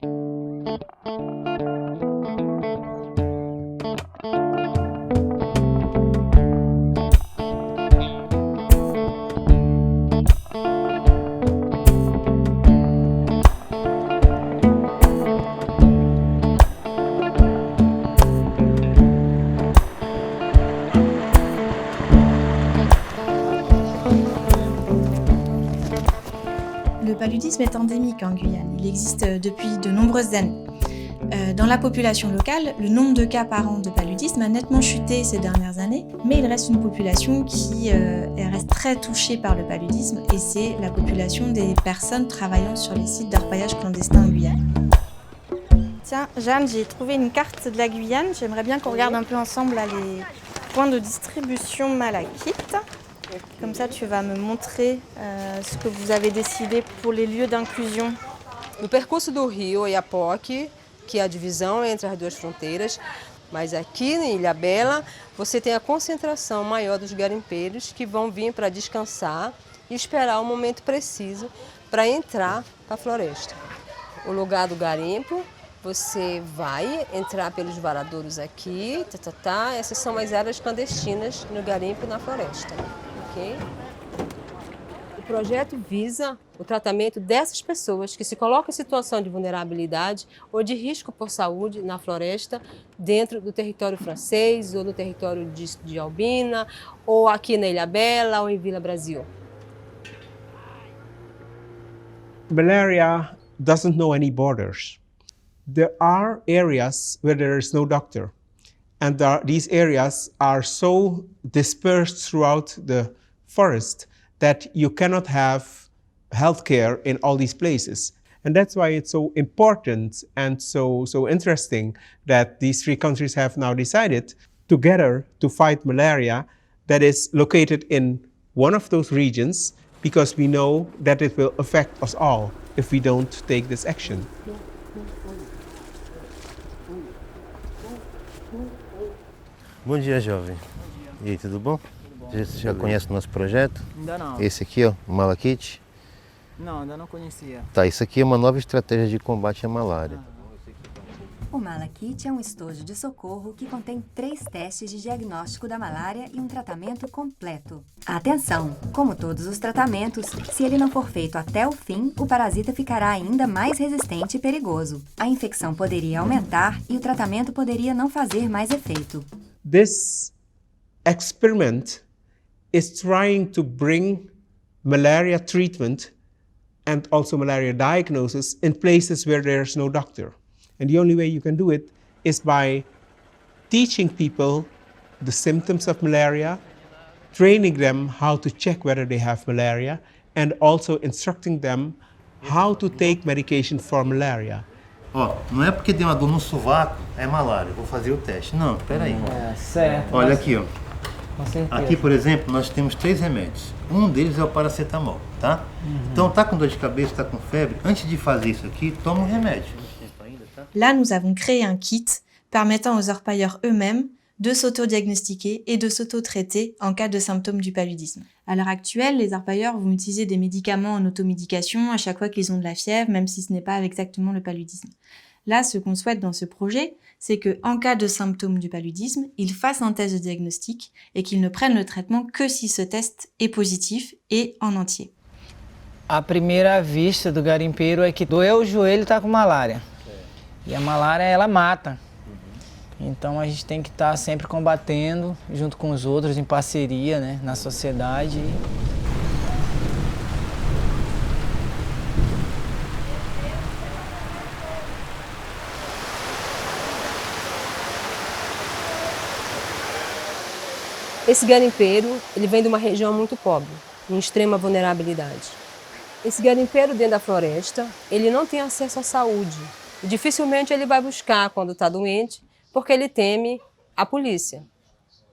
Le paludisme est endémique en Guyane. Il existe depuis de nombreuses années. Dans la population locale, le nombre de cas par an de paludisme a nettement chuté ces dernières années, mais il reste une population qui reste très touchée par le paludisme, et c'est la population des personnes travaillant sur les sites d'orpaillage clandestin en Guyane. Tiens, Jeanne, j'ai trouvé une carte de la Guyane. J'aimerais bien qu'on regarde un peu ensemble là, les points de distribution malachite. Comme ça, tu vas me montrer ce que vous avez décidé pour les lieux d'inclusion. No percurso do rio Oiapoque, que é a divisão entre as duas fronteiras, mas aqui em Ilhabela você tem a concentração maior dos garimpeiros que vão vir para descansar e esperar o momento preciso para entrar para a floresta. O lugar do garimpo, você vai entrar pelos varadouros aqui, essas são as áreas clandestinas no garimpo e na floresta. Okay? O projeto visa o tratamento dessas pessoas que se colocam em situação de vulnerabilidade ou de risco por saúde na floresta, dentro do território francês ou no território de Albina, ou aqui na Ilhabela ou em Vila Brasil. Malaria doesn't know any borders. There are areas where there is no doctor, and these areas are so dispersed throughout the forest that you cannot have healthcare in all these places. And that's why it's so important and so interesting that these three countries have now decided together to fight malaria that is located in one of those regions, because we know that it will affect us all if we don't take this action. Bom dia, jovem. E aí, tudo bom? Você já conhece o nosso projeto? Ainda não. Esse aqui, ó, o Malachite. Não, ainda não conhecia. Tá, isso aqui é uma nova estratégia de combate à malária. O Malachite é um estojo de socorro que contém 3 testes de diagnóstico da malária e um tratamento completo. Atenção! Como todos os tratamentos, se ele não for feito até o fim, o parasita ficará ainda mais resistente e perigoso. A infecção poderia aumentar e o tratamento poderia não fazer mais efeito. This experiment is trying to bring malaria treatment and also malaria diagnosis in places where there's no doctor. And the only way you can do it is by teaching people the symptoms of malaria, training them how to check whether they have malaria, and also instructing them how to take medication for malaria. Ó, não é porque deu uma dor no sovaco, é malária, vou fazer o teste. Não, peraí. É, certo. Olha aqui, ó. Com certeza. Aqui, por exemplo, nós temos 3 remédios. Um deles é o paracetamol, tá? Então, tá com dor de cabeça, tá com febre, antes de fazer isso aqui, toma um remédio. Là, nous avons créé un kit permettant aux orpailleurs eux-mêmes de s'auto-diagnostiquer et de s'auto-traiter en cas de symptômes du paludisme. À l'heure actuelle, les orpailleurs vont utiliser des médicaments en automédication à chaque fois qu'ils ont de la fièvre, même si ce n'est pas exactement le paludisme. Là, ce qu'on souhaite dans ce projet, c'est qu'en cas de symptômes du paludisme, ils fassent un test de diagnostic et qu'ils ne prennent le traitement que si ce test est positif et en entier. A primeira vista do garimpeiro é que doeu o joelho e tá com malária. E a malária, ela mata. Então a gente tem que estar sempre combatendo, junto com os outros, em parceria, né, na sociedade. Esse garimpeiro, ele vem de uma região muito pobre, em extrema vulnerabilidade. Esse garimpeiro dentro da floresta, ele não tem acesso à saúde. E dificilmente ele vai buscar quando está doente, porque ele teme a polícia.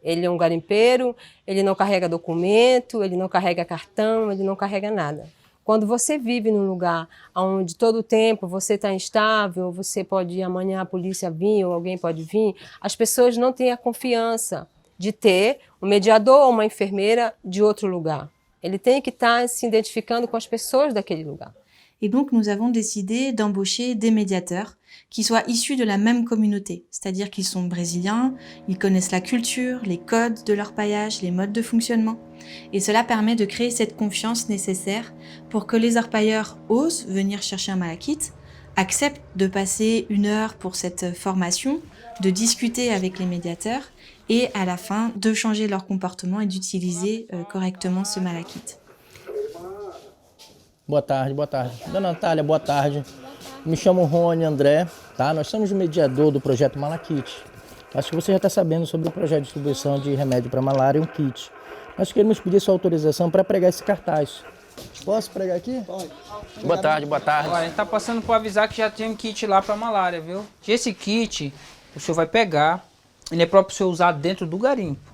Ele é um garimpeiro, ele não carrega documento, ele não carrega cartão, ele não carrega nada. Quando você vive num lugar onde todo o tempo você está instável, você pode ir amanhã a polícia vir ou alguém pode vir, as pessoas não têm a confiança de ter um mediador ou uma enfermeira de outro lugar. Ele tem que estar se identificando com as pessoas daquele lugar. Et donc, nous avons décidé d'embaucher des médiateurs qui soient issus de la même communauté, c'est-à-dire qu'ils sont brésiliens, ils connaissent la culture, les codes de l'orpaillage, les modes de fonctionnement. Et cela permet de créer cette confiance nécessaire pour que les orpailleurs osent venir chercher un malakite, acceptent de passer 1 heure pour cette formation, de discuter avec les médiateurs et à la fin de changer leur comportement et d'utiliser correctement ce malakite. Boa tarde, boa tarde. Dona Natália, boa tarde. Me chamo Rony André, tá? Nós somos o mediador do projeto Malakite. Acho que você já está sabendo sobre o projeto de distribuição de remédio para malária, um kit. Nós queremos pedir sua autorização para pregar esse cartaz. Posso pregar aqui? Pode. Boa tarde, boa tarde. Olha, a gente tá passando para avisar que já tem um kit lá para malária, viu? Esse kit o senhor vai pegar, ele é próprio para o senhor usar dentro do garimpo,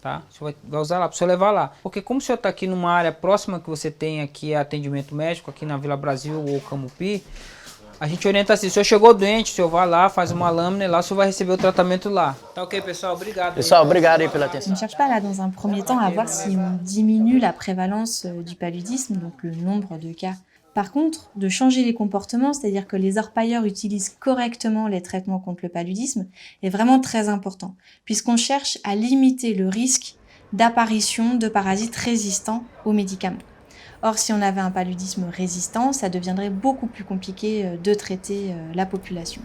tá? O senhor vai usar lá, para o senhor levar lá. Porque como o senhor está aqui numa área próxima que você tem aqui atendimento médico, aqui na Vila Brasil ou Camupi, a gente orienta assim, se o senhor chegou doente, o senhor vai lá, faz uma lâmina e lá o senhor vai receber o tratamento lá. Tá ok, pessoal? Obrigado. Pessoal, obrigado aí pela On atenção. ne cherche pas là, dans un premier temps, à voir si on diminue la prévalence du paludisme, donc le nombre de cas. Par contre, de changer les comportements, c'est-à-dire que les orpailleurs utilisent correctement les traitements contre le paludisme, est vraiment très important, puisqu'on cherche à limiter le risque d'apparition de parasites résistants aux médicaments. Or, si on avait un paludisme résistant, ça deviendrait beaucoup plus compliqué de traiter la population.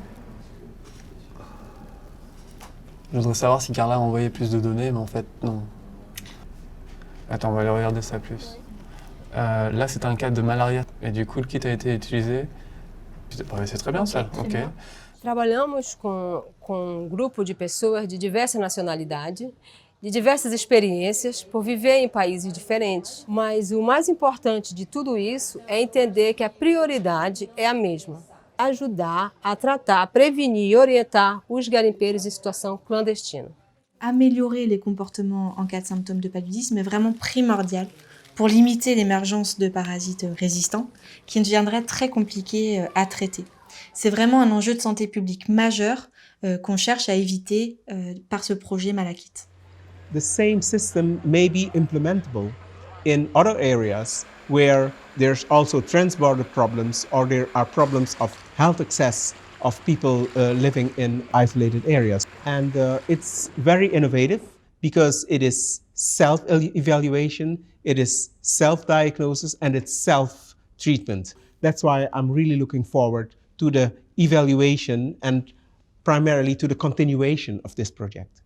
Je voudrais savoir si Carla a envoyé plus de données, mais en fait, non. Attends, on va aller regarder ça plus. Là, c'est un cas de malaria. Et du coup, le kit a été utilisé. C'est très bien ça, ok. Trabalhamos com um grupo de pessoas de diversa nacionalidade, de diversas experiências, por viver em países diferentes. Mas o mais importante de tudo isso é entender que a prioridade é a mesma: ajudar a tratar, prevenir e orientar os garimpeiros em situação clandestina. Améliorer les comportements en cas de symptômes de paludisme est vraiment primordial pour limiter l'émergence de parasites résistants qui deviendraient très compliqués à traiter. C'est vraiment un enjeu de santé publique majeur qu'on cherche à éviter par ce projet Malakite. The same system may be implementable in other areas where there's also transborder problems or there are problems of health access of people living in isolated areas. And it's very innovative because it is self-evaluation, it is self-diagnosis, and it's self-treatment. That's why I'm really looking forward to the evaluation and primarily to the continuation of this project.